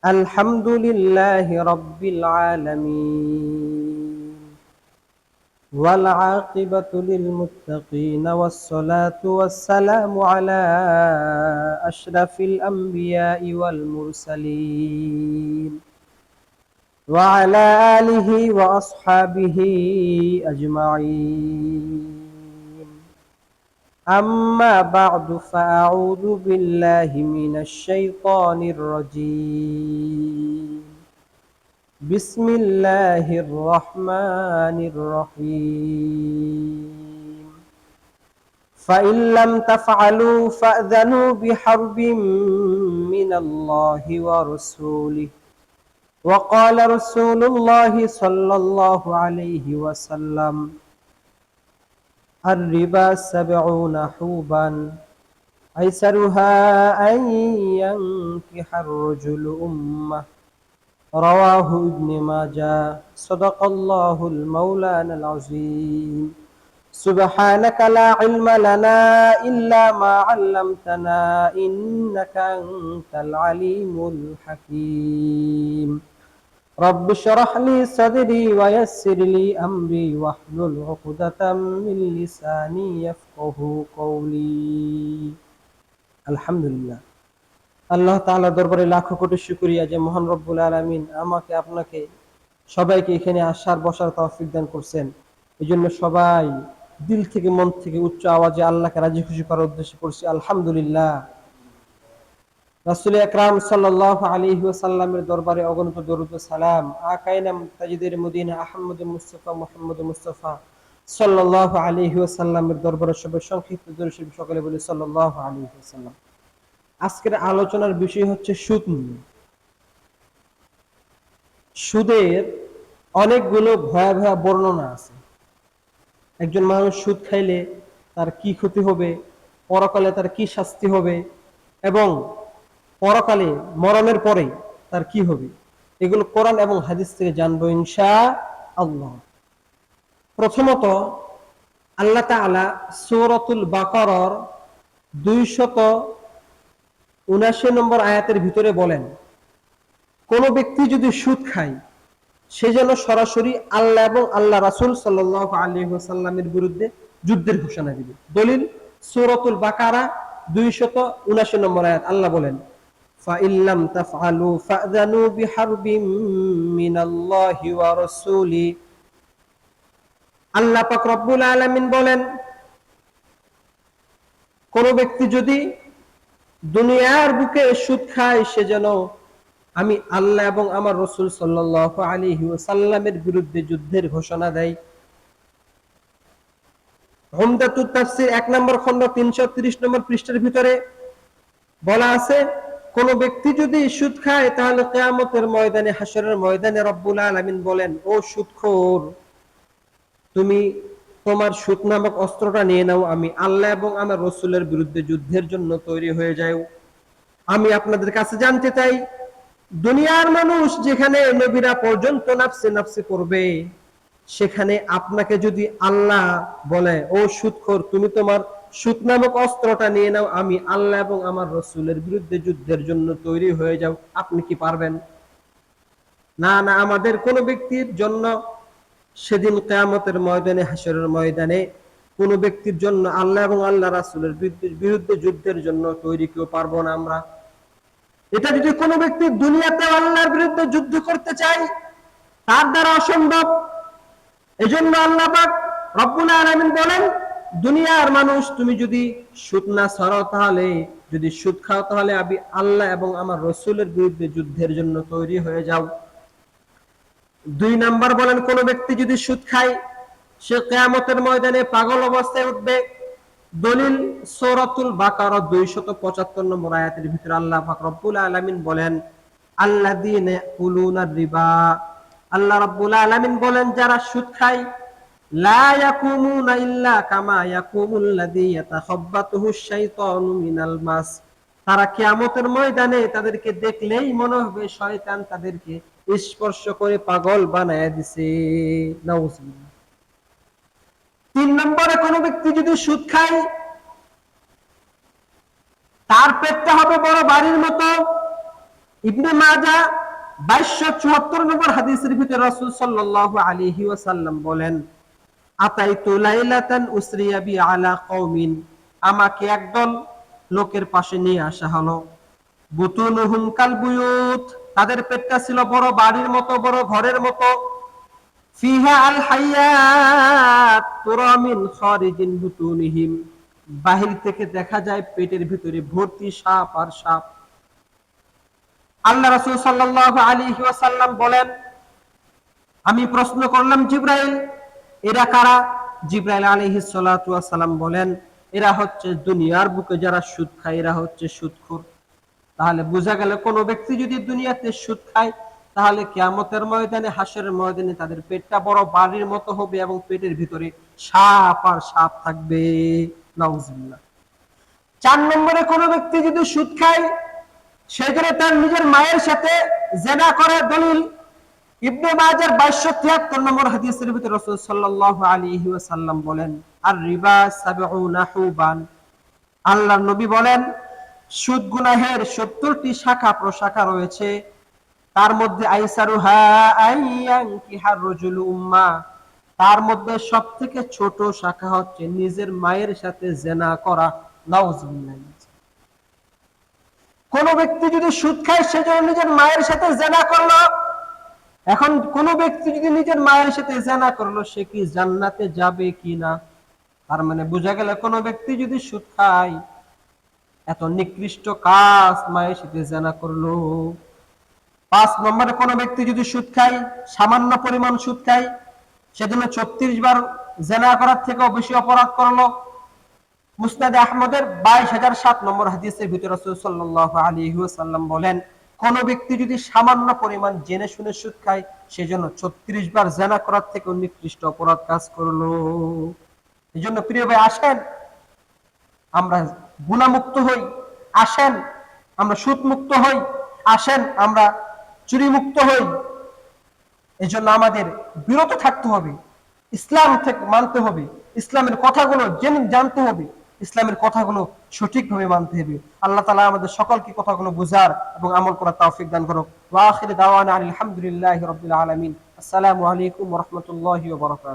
الحمد لله رب العالمين والعاقبة للمتقين والصلاة والسلام على أشرف الأنبياء والمرسلين وعلى آله وأصحابه أجمعين. أما بعد فأعوذ بالله من الشيطان الرجيم. بسم الله الرحمن الرحيم. فإن لم تفعلوا فأذنوا بحرب من الله ورسوله. وقال رسول الله صلى الله عليه وسلم: الربا 70 حوبا أيسرها أن ينكح الرجل أمه. رواه ابن ماجه. صدق الله المولانا العظيم. سبحانك لا علم لنا إلا ما علمتنا إنك أنت العليم الحكيم. رب اشرح لي صدري ويسر لي أمري واحلل عقدة من لساني يفقه قولي. الحمد لله। আল্লাহ তাআলার দরবারে লাখো কোটি শুকরিয়া যে মহান রব্বুল আলামিন আমাকে আপনাকে সবাইকে এখানে আসার বসার তৌফিক দান করছেন। এজন্য সবাই দিল থেকে মন থেকে উচ্চ আওয়াজে আল্লাহকে রাজি খুশি করার উদ্দেশ্যে পড়ছি আলহামদুলিল্লাহ। রাসূল আকরাম সাল্লাল্লাহু আলাইহি ওয়াসাল্লামের দরবারে অগণিত দরুদ ও সালাম। আকাইনাম তাজিদের মদিনা আহমদ মুস্তাফা মুহাম্মদ মুস্তাফা সাল্লাল্লাহু আলাইহি ওয়াসাল্লামের দরবারে সবাই সংক্ষিপ্ত দরুদ শরীফ সকলে বলি সাল্লাল্লাহু আলাইহি ওয়াসাল্লাম। আজকের আলোচনার বিষয় হচ্ছে সুদ নিয়ে। সুদের অনেকগুলো ভয়াবহ বর্ণনা আছে। একজন মানুষ সুদ খাইলে তার কি ক্ষতি হবে, পরকালে তার কি শাস্তি হবে এবং পরকালে মরণের পরে তার কি হবে, এগুলো কোরআন এবং হাদিস থেকে জানবো ইনশাআল্লাহ। প্রথমত আল্লাহ তাআলা সূরাতুল বাকারার 279 নম্বর আয়াতের ভিতরে বলেন, কোন ব্যক্তি যদি সুদ খায় সে যেন সরাসরি আল্লাহ এবং আল্লাহ রাসূল সাল্লাল্লাহু আলাইহি ওয়াসাল্লামের বিরুদ্ধে যুদ্ধের ঘোষণা দিবে। দলিল সূরাতুল বাকারা 279 নম্বর আয়াত। আল্লাহ বলেন, فَإِن لَّمْ تَفْعَلُوا فَأْذَنُوا بِحَرْبٍ مِّنَ اللَّهِ وَرَسُولِهِ। আল্লাহ পাক রব্বুল আলামিন বলেন, কোন ব্যক্তি যদি দুনিয়ার বুকে সুদ খায় সে যেন আমি আল্লাহ এবং আমার রাসূল সাল্লাল্লাহু আলাইহি ওয়াসাল্লামের বিরুদ্ধে যুদ্ধের ঘোষণা দেয়। উমদাতুত তাফসীর 1 নম্বর খণ্ড 330 নম্বর পৃষ্ঠার ভিতরে বলা আছে, কোন ব্যক্তি যদি সুদ খায় তাহলে কিয়ামতের ময়দানে, হাশরের ময়দানে রব্বুল আলামিন বলেন, ও সুদখোর, তুমি তোমার সুদ নামক অস্ত্রটা নিয়ে নাও, আমি আল্লাহ এবং আমার রাসূলের বিরুদ্ধে যুদ্ধের জন্য তৈরি হয়ে যাও। আমি আপনাদের কাছে জানতে চাই, দুনিয়ার মানুষ যেখানে নবীরা পর্যন্ত নাফসে নাফসে করবে, সেখানে আপনাকে যদি আল্লাহ বলে, ও সুদখোর, তুমি তোমার সুদ নামক অস্ত্রটা নিয়ে নাও, আমি আল্লাহ এবং আমার রাসূলের বিরুদ্ধে যুদ্ধের জন্য তৈরি হয়ে যাও, আপনি কি পারবেন? না না, আমাদের কোন ব্যক্তির জন্য সেদিন কিয়ামতের ময়দানে, হাশরের ময়দানে কোন ব্যক্তির জন্য আল্লাহ এবং আল্লাহ রাসূলের বিরুদ্ধে যুদ্ধের জন্য তৈরি কেউ পারবো না আমরা। এটা যদি কোনো ব্যক্তি দুনিয়াতে আল্লাহর বিরুদ্ধে যুদ্ধ করতে চায়, তার দ্বারা অসম্ভব। এজন্য আল্লাহ পাক রব্বুল আলামিন বলেন, দুনিয়ার মানুষ তুমি যদি সুদ না ছাড়ো, তাহলে যদি সুদ খাও, তাহলে আমি আল্লাহ এবং আমার রাসূলের বিরুদ্ধে যুদ্ধের জন্য তৈরি হয়ে যাও। 2 নাম্বার বলেন, কোন ব্যক্তি যদি সুদ খায় সে কিয়ামতের ময়দানে পাগল অবস্থায় উঠবে। দলিল সূরাতুল বাকারা 275 নম্বর আয়াতের ভিতরে আল্লাহ পাক রব্বুল আলামিন বলেন, আল্লাযীনা ইয়াকুলুনার রিবা। আল্লাহ রাব্বুল আলামিন বলেন, যারা সুদ খায়, লা ইয়াকুমুনা ইল্লা কামা ইয়াকুমুল্লাযী ইয়াতাখাব্বাতুহুশ শাইতানু মিনাল মাস। তারা কিয়ামতের ময়দানে তাদেরকে দেখলেই মনে হবে শয়তান তাদেরকে স্পর্শ করে পাগল বানায়া দিছে। নাউযুবিল্লাহ। 3 নম্বরে কোন ব্যক্তি যদি সুদ খায়, তার পেটটা হবে বড় বাড়ির মতো, ইবনে মাজাহ 2274 নম্বর হাদিসের ভিতরে রাসূল সাল্লাল্লাহু আলাইহি ওয়াসাল্লাম বলেন, আতাইতু লাইলাতান উসরিয়া বি আলা কওমিন, আমাকে একদল লোকের পাশে নিয়ে আসা হলো, বুতুনুহুম কাল বুয়ুত, তাদের পেটটা ছিল বড় বাড়ির মতো, বড় ঘরের মতো, ফিহা আল হায়াত তুরা মিন খারিজিন বুতুনিহিম, বাহির থেকে দেখা যায় পেটের ভিতরে ভর্তি সাপ আর সাপ। আল্লাহ রাসূল সাল্লাল্লাহু আলাইহি ওয়াসাল্লাম বলেন, আমি প্রশ্ন করলাম জিবরাইল, এরা কারা? জিবরাইল আলাইহিস সালাতু ওয়াস সালাম বলেন, এরা হচ্ছে দুনিয়ার বুকে যারা সুদ খায়, এরা হচ্ছে সুদখোর। তাহলে বোঝা গেল কোন ব্যক্তি যদি দুনিয়াতে সুদ খায়, তাহলে কিয়ামতের ময়দানে, হাসরের ময়দানে তাদের পেটটা বড় বাড়ির মতো হবে এবং পেটের ভিতরে সাপ আর সাপ থাকবে। নাউজুবিল্লাহ। 4 নম্বরে কোন ব্যক্তি যদি সুদ খায়, সেজন্য তার নিজের মায়ের সাথে জিনা করে। দলিল ইবনে মাজাহ 2273 নম্বর হাদিসের ভিতরে রাসূল সাল্লাল্লাহু আলাইহি ওয়াসাল্লাম বলেন, আর রিবা 70 হুবান, আল্লাহর নবী বলেন সুদ গুনাহের 70টি শাখা প্রশাখা রয়েছে, তার মধ্যে আইসারুহা আইয়ানকিহার রাজুলু উম্মা, তার মধ্যে সবথেকে ছোট শাখা হচ্ছে নিজের মায়ের সাথে জিনা করা। নাউজুবিল্লাহ। কোন ব্যক্তি যদি সুদ খায়, সেজন্য নিজের মায়ের সাথে জিনা করলো। এখন কোন ব্যক্তি যদি নিজের মায়ের সাথে জিনা করলো, সে কি জান্নাতে যাবে কিনা? তার মানে বোঝা গেল কোন ব্যক্তি যদি সুদ খায়, এত নিকৃষ্ট কাজ মায়ের সাথে জিনা করলো। 5 নম্বরে কোন ব্যক্তি যদি সুদ খায়, সামান্য পরিমাণ সুদ খায়, সেজন্য 36 বার জিনা করার থেকেও বেশি অপরাধ করলো। মুসনাদে আহমদের 22007 নম্বর হাদিসের ভিতরে রাসূল সাল্লাল্লাহু আলাইহি ওয়াসাল্লাম বলেন, কোন ব্যক্তি যদি সামান্য পরিমাণ জেনে শুনে সুদ খায়, সেজন্য 36 বার জিনা করার থেকে নিকৃষ্ট অপরাধ কাজ করলো। এজন্য প্রিয় ভাই, আসেন আমরা গুনাহমুক্ত হই, আসেন আমরা সুদ মুক্ত হই, আসেন আমরা চুরি মুক্ত হই। এজন্য আমাদের বিরত থাকতে হবে, ইসলাম থেকে মানতে হবে, ইসলামের কথাগুলো জানতে হবে, ইসলামের কথাগুলো সঠিকভাবে মানতে হবে। আল্লাহ তাআলা আমাদের সকলকে কথাগুলো বুঝার এবং আমল করার তৌফিক দান করুক। ওয়া আখিরু দাওয়ানা আলহামদুলিল্লাহি রাব্বিল আলামিন। আসসালামু আলাইকুম ওয়া রাহমাতুল্লাহি ওয়া বারাকাতুহু।